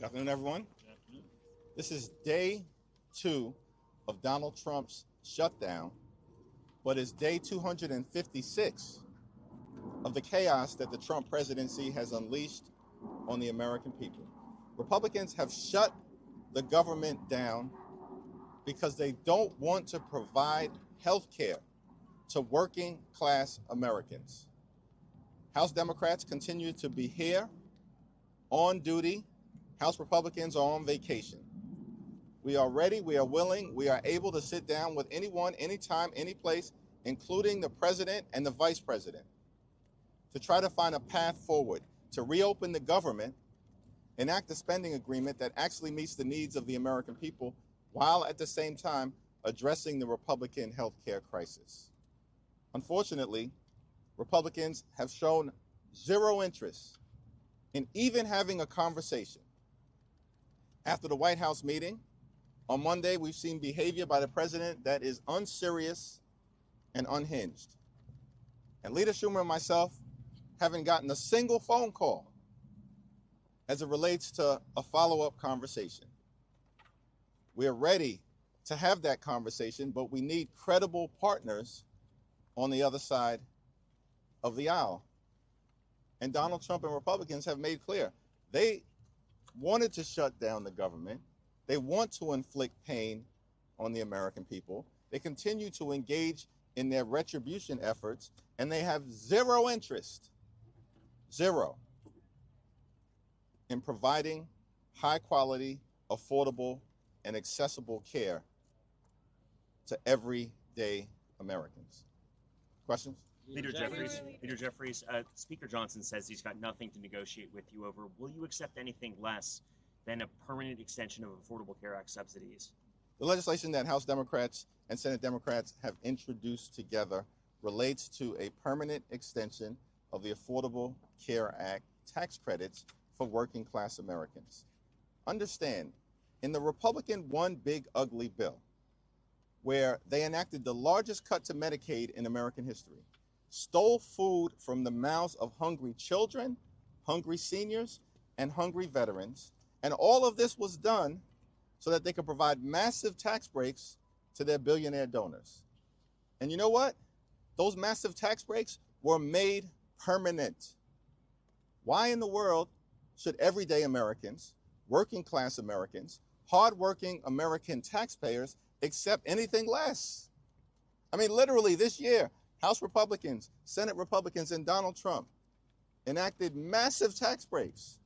Good afternoon, everyone. Good afternoon. This is day 2 of Donald Trump's shutdown, but it's day 256 of the chaos that the Trump presidency has unleashed on the American people. Republicans have shut the government down because they don't want to provide health care to working class Americans. House Democrats continue to be here on duty. House Republicans are on vacation. We are ready, we are willing, we are able to sit down with anyone, anytime, any place, including the president and the vice president, to try to find a path forward, to reopen the government, enact a spending agreement that actually meets the needs of the American people, while at the same time addressing the Republican health care crisis. Unfortunately, Republicans have shown zero interest in even having a conversation. After the White House meeting, on Monday, we've seen behavior by the president that is unserious and unhinged. And Leader Schumer and myself haven't gotten a single phone call as it relates to a follow-up conversation. We're ready to have that conversation, but we need credible partners on the other side of the aisle. And Donald Trump and Republicans have made clear they wanted to shut down the government. They want to inflict pain on the American people. They continue to engage in their retribution efforts, and they have zero interest, zero, in providing high quality, affordable, and accessible care to everyday Americans. Questions? Leader Jeffries, Speaker Johnson says he's got nothing to negotiate with you over. Will you accept anything less than a permanent extension of Affordable Care Act subsidies? The legislation that House Democrats and Senate Democrats have introduced together relates to a permanent extension of the Affordable Care Act tax credits for working class Americans. Understand, in the Republican One Big Ugly Bill, where they enacted the largest cut to Medicaid in American history, stole food from the mouths of hungry children, hungry seniors, and hungry veterans. And all of this was done so that they could provide massive tax breaks to their billionaire donors. And you know what? Those massive tax breaks were made permanent. Why in the world should everyday Americans, working class Americans, hardworking American taxpayers accept anything less? I mean, literally this year, House Republicans, Senate Republicans, and Donald Trump enacted massive tax breaks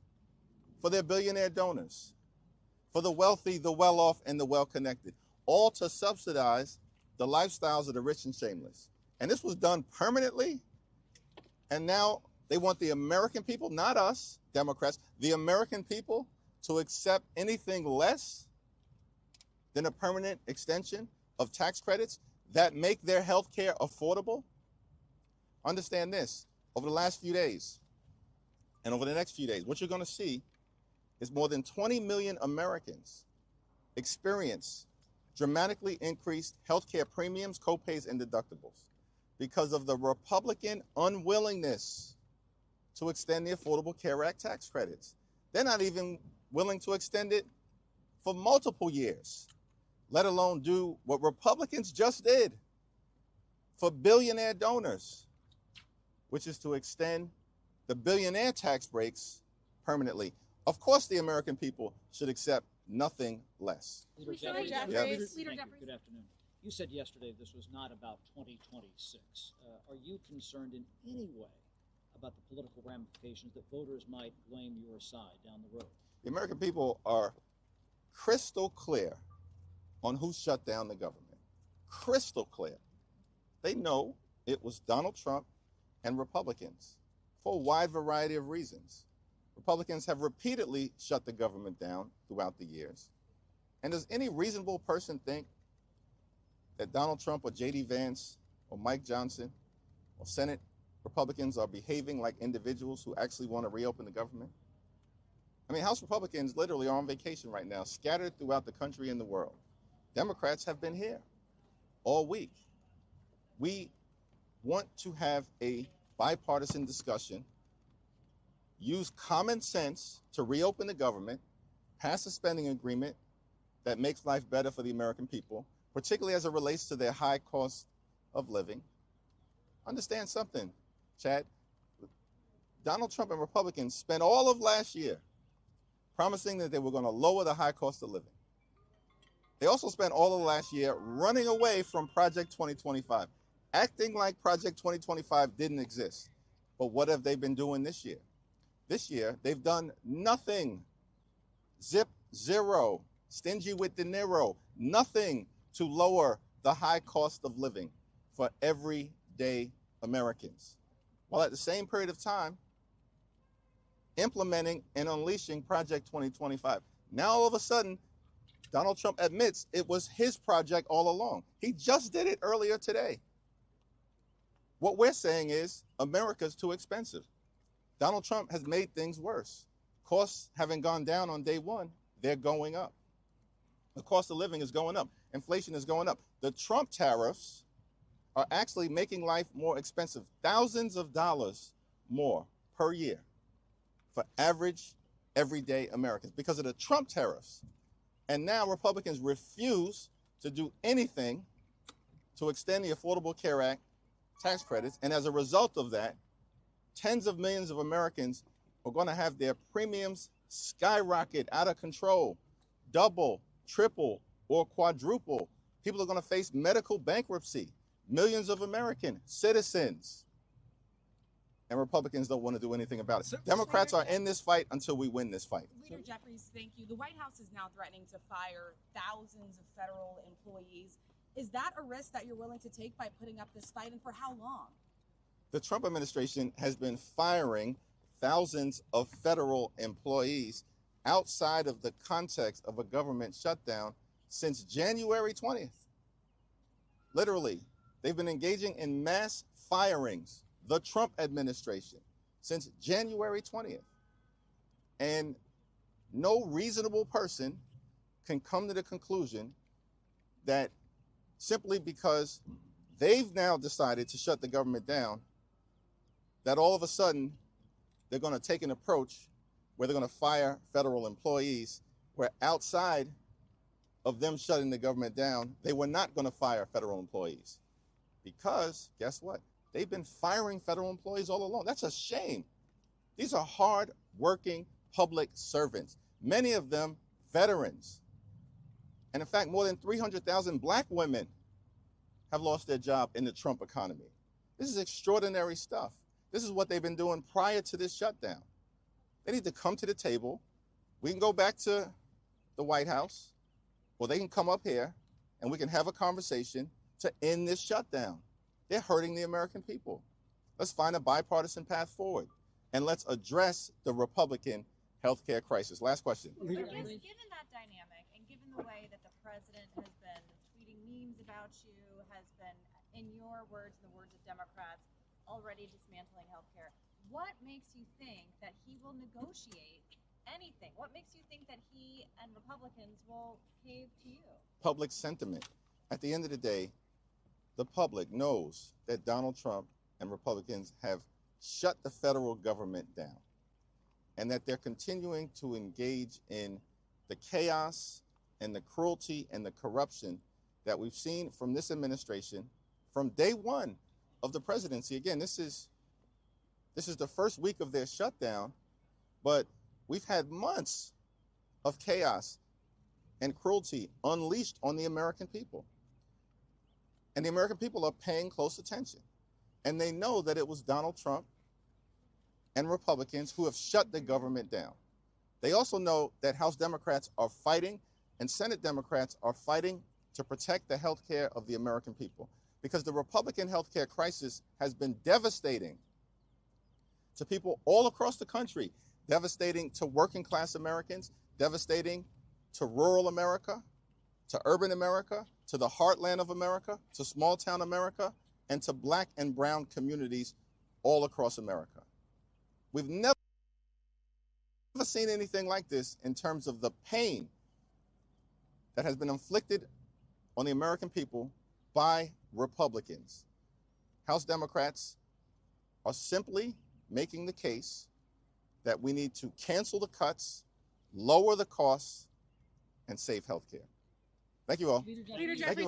for their billionaire donors, for the wealthy, the well-off, and the well-connected, all to subsidize the lifestyles of the rich and shameless. And this was done permanently, and now they want the American people, not us, Democrats, the American people to accept anything less than a permanent extension of tax credits that make their health care affordable. Understand this, over the last few days and over the next few days, what you're going to see is more than 20 million Americans experience dramatically increased health care premiums, copays, and deductibles because of the Republican unwillingness to extend the Affordable Care Act tax credits. They're not even willing to extend it for multiple years, let alone do what Republicans just did for billionaire donors, which is to extend the billionaire tax breaks permanently. Of course, the American people should accept nothing less. Leader Jeffries. Good afternoon. You said yesterday this was not about 2026. Are you concerned in any way about the political ramifications that voters might blame your side down the road? The American people are crystal clear on who shut down the government. Crystal clear. They know it was Donald Trump and Republicans for a wide variety of reasons. Republicans have repeatedly shut the government down throughout the years. And does any reasonable person think that Donald Trump or J.D. Vance or Mike Johnson or Senate Republicans are behaving like individuals who actually want to reopen the government? I mean, House Republicans literally are on vacation right now, scattered throughout the country and the world. Democrats have been here all week. We want to have a bipartisan discussion, use common sense to reopen the government, pass a spending agreement that makes life better for the American people, particularly as it relates to their high cost of living. Understand something, Chad. Donald Trump and Republicans spent all of last year promising that they were going to lower the high cost of living. They also spent all of last year running away from Project 2025, acting like Project 2025 didn't exist. But what have they been doing this year? This year, they've done nothing. Zip, zero, stingy with De Niro, nothing to lower the high cost of living for everyday Americans. While at the same period of time, implementing and unleashing Project 2025. Now, all of a sudden, Donald Trump admits it was his project all along. He just did it earlier today. What we're saying is America's too expensive. Donald Trump has made things worse. Costs haven't gone down on day one, they're going up. The cost of living is going up. Inflation is going up. The Trump tariffs are actually making life more expensive, thousands of dollars more per year for average, everyday Americans because of the Trump tariffs. And now Republicans refuse to do anything to extend the Affordable Care Act tax credits. And as a result of that, tens of millions of Americans are going to have their premiums skyrocket out of control, double, triple, or quadruple. People are going to face medical bankruptcy. Millions of American citizens. And Republicans don't want to do anything about it. Democrats are in this fight until we win this fight. Leader Jeffries, thank you. The White House is now threatening to fire thousands of federal employees. Is that a risk that you're willing to take by putting up this fight, and for how long? The Trump administration has been firing thousands of federal employees outside of the context of a government shutdown since January 20th. Literally, they've been engaging in mass firings, the Trump administration, since January 20th. And no reasonable person can come to the conclusion that simply because they've now decided to shut the government down, that all of a sudden they're going to take an approach where they're going to fire federal employees, where outside of them shutting the government down, they were not going to fire federal employees. Because, guess what? They've been firing federal employees all along. That's a shame. These are hard-working public servants, many of them veterans. And in fact, more than 300,000 black women have lost their job in the Trump economy. This is extraordinary stuff. This is what they've been doing prior to this shutdown. They need to come to the table. We can go back to the White House, or they can come up here and we can have a conversation to end this shutdown. They're hurting the American people. Let's find a bipartisan path forward, and let's address the Republican healthcare crisis. Last question. Given that dynamic, and given the way that the president has been tweeting memes about you, has been, in your words and the words of Democrats, already dismantling healthcare, what makes you think that he will negotiate anything? What makes you think that he and Republicans will cave to you? Public sentiment. At the end of the day, the public knows that Donald Trump and Republicans have shut the federal government down, and that they're continuing to engage in the chaos and the cruelty and the corruption that we've seen from this administration from day one of the presidency. Again, this is the first week of their shutdown, but we've had months of chaos and cruelty unleashed on the American people. And the American people are paying close attention. And they know that it was Donald Trump and Republicans who have shut the government down. They also know that House Democrats are fighting and Senate Democrats are fighting to protect the health care of the American people, because the Republican health care crisis has been devastating to people all across the country, devastating to working class Americans, devastating to rural America, to urban America, to the heartland of America, to small town America, and to black and brown communities all across America. We've never seen anything like this in terms of the pain that has been inflicted on the American people by Republicans. House Democrats are simply making the case that we need to cancel the cuts, lower the costs, and save health care. Thank you all. Leader Leader Jeffries. Thank you all.